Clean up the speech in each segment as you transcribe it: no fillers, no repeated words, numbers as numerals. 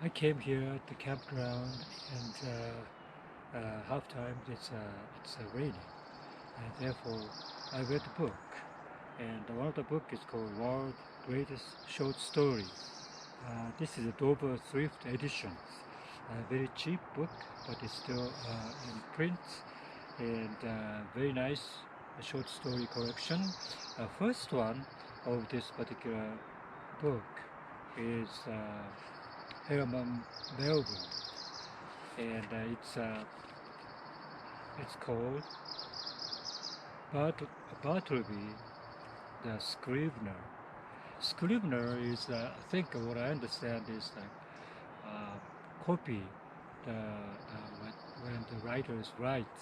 I came here at the campground, and halftime it's raining, and therefore I read a book, and one of the book is called World's Greatest Short Story. This is a Dover Thrift Edition. A very cheap book, but it's still in print, and very nice short story collection. First one of this particular book is Herman Melville, and it's called Bartleby, the Scrivener. Scrivener is, I think, what I understand is like copy when the writers write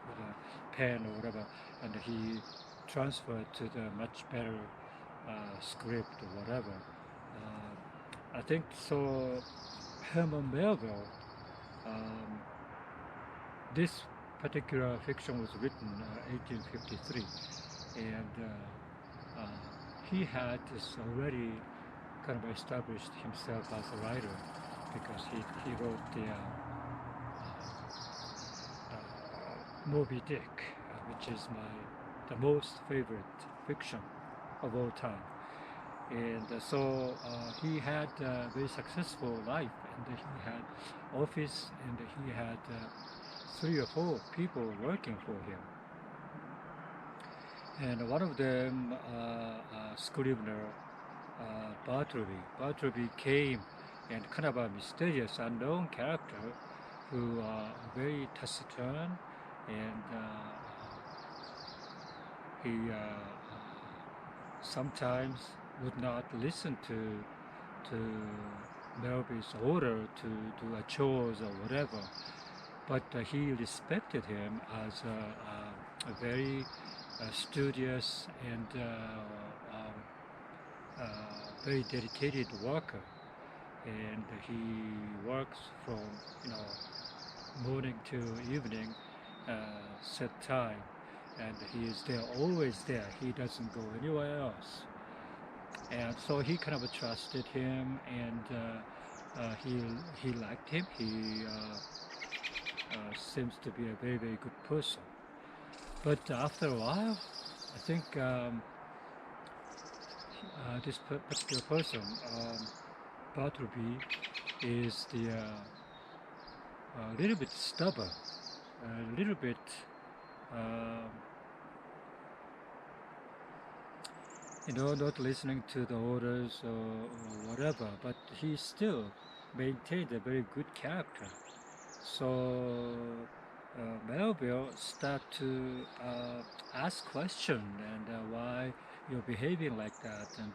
with a pen or whatever, and he transferred to the much better script or whatever. I think so. Herman Melville, um, this particular fiction was written 1853, and he had this already kind of established himself as a writer because he wrote Moby Dick, which is the most favorite fiction of all time. And so he had a very successful life, and he had office, and he had 3 or 4 people working for him. And one of them, Scrivener, Bartleby. Bartleby came and kind of a mysterious, unknown character who very taciturn, and he sometimes would not listen to Melville's order to do a chores or whatever, but he respected him as a very studious and very dedicated worker, and he works from morning to evening, set time, and he is there, always there. He doesn't go anywhere else. And so he kind of trusted him, and he liked him. He seems to be a very, very good person. But after a while, I think this particular person, Bartleby, is a little bit stubborn, a little bit not listening to the orders or whatever, but he still maintained a very good character. So Melville start to ask questions, and why you're behaving like that, and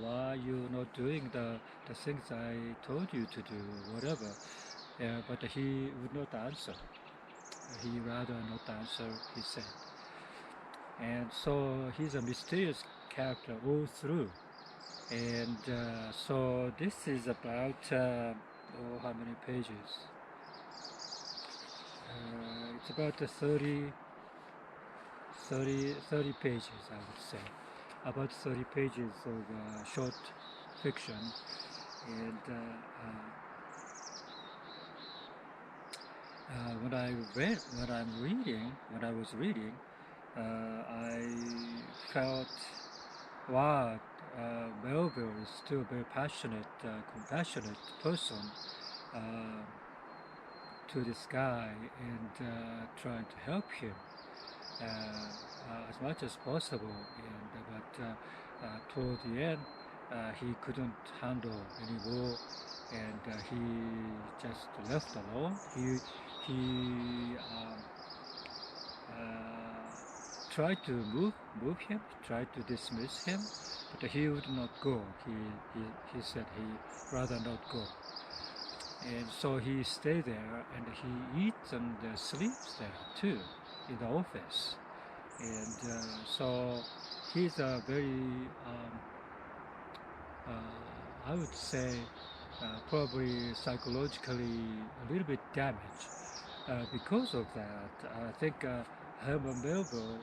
why you're not doing the things I told you to do, whatever. But he would not answer. He rather not answer, he said. And so he's a mysterious character all through. And so this is about, how many pages? It's about 30 pages, I would say. About 30 pages of short fiction. And when I was reading, I felt, wow, Melville is still a very passionate, compassionate person to this guy, and trying to help him as much as possible. And but toward the end, he couldn't handle anymore, and he just left alone. He tried to move him, tried to dismiss him, but he would not go. He said he rather not go. And so he stayed there, and he eats and sleeps there too, in the office. And so he's a very, I would say, probably psychologically a little bit damaged. Because of that, I think Herman Melville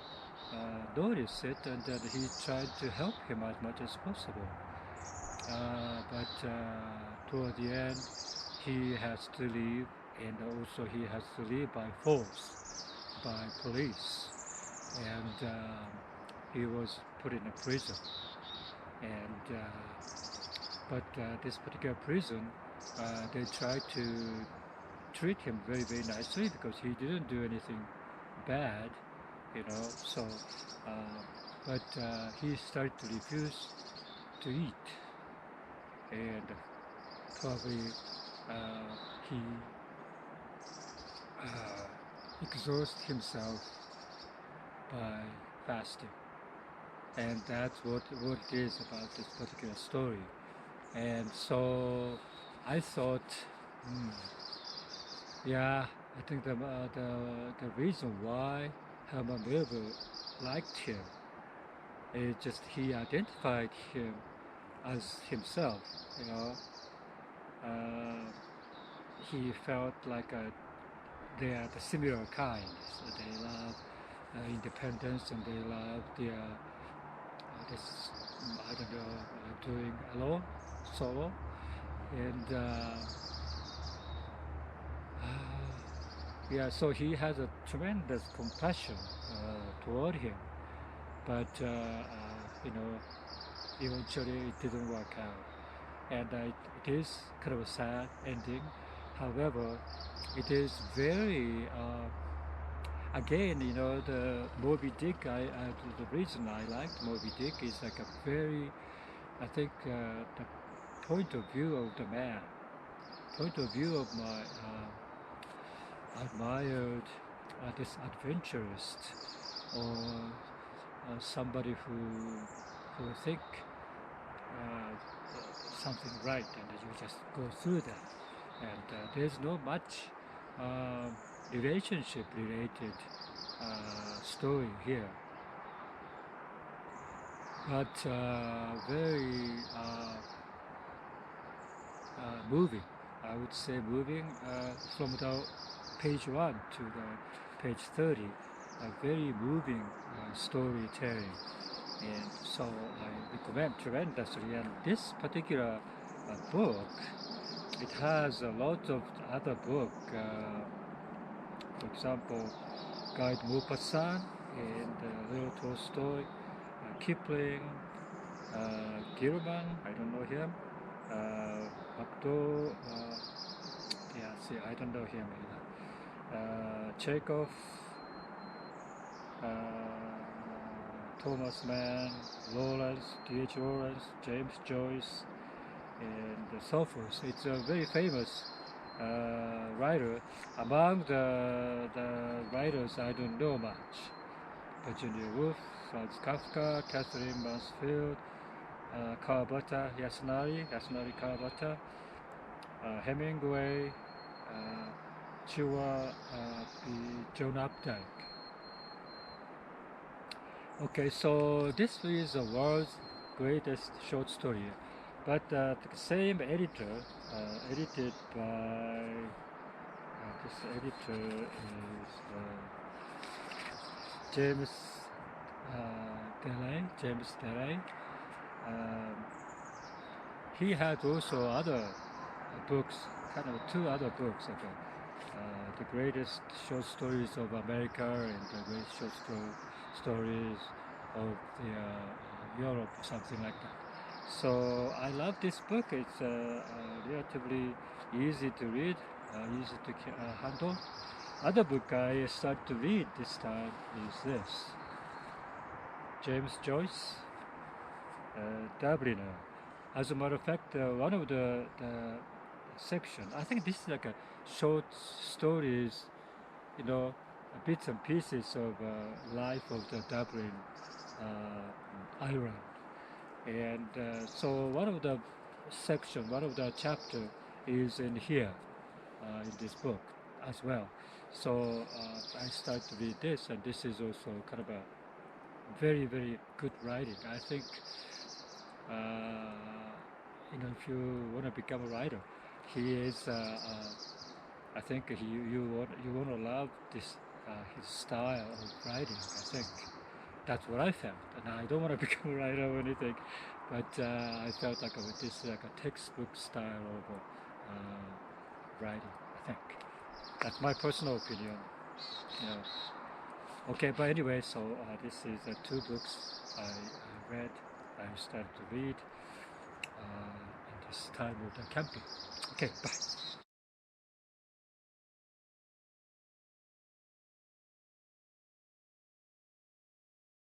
noticed it, and he tried to help him as much as possible. but toward the end, he has to leave, and also he has to leave by force, by police, and he was put in a prison. And but this particular prison, they tried to treat him very, very nicely because he didn't do anything bad, you know. So, but he started to refuse to eat, and probably he exhausts himself by fasting, and that's what it is about this particular story. And so I thought, hmm, yeah, I think the reason why Herman Melville liked him is just he identified him as himself. You know, uh, he felt like they are the similar kind. So they love independence, and they love their this I don't know doing alone, solo, and yeah. So he has a tremendous compassion toward him, but you know, eventually it didn't work out, and it is kind of a sad ending. However, it is very again, you know, the Moby Dick. The reason I liked Moby Dick is like a very, I think, the point of view of the man, point of view of my admired this adventurist, or somebody who think something right, and you just go through that, and there's no much relationship related story here, but very moving. I would say moving from the page 1 to the page 30, a very moving storytelling. And so I recommend tremendously. And this particular book, it has a lot of other book. For example, Guy de Maupassant and Leo Tolstoy, Kipling, Gilman, I don't know him, Abdul, yeah, see, I don't know him either. Chekhov, Thomas Mann, Lawrence, D.H. Lawrence, James Joyce, and so forth. It's a very famous writer. Among the writers, I don't know much. Virginia Woolf, Franz Kafka, Catherine Mansfield, Kawabata Yasunari Kawabata, Hemingway, Chua, John Updike. Okay, so this is the world's greatest short story, but the same editor edited by this editor is James James Delay. He had also other books, kind of two other books, like the greatest short stories of America and the greatest short stories of Europe, something like that. So I love this book. It's relatively easy to read, easy to handle. Other book I start to read this time is this, James Joyce, Dubliner. As a matter of fact, one of the section, I think this is like a short stories, you know, bits and pieces of life of the Dublin Ireland. And so one of the section, one of the chapter is in here, in this book as well. So I start to read this, and this is also kind of a very, very good writing. I think, you know, if you want to become a writer, he is, I think you want to love this, his style of writing, I think. That's what I felt. And I don't want to become a writer or anything, but I felt like with this like a textbook style of writing. I think that's my personal opinion. You know. Okay, but anyway, so this is two books I read. I started to read in this time of the camping. Okay, bye.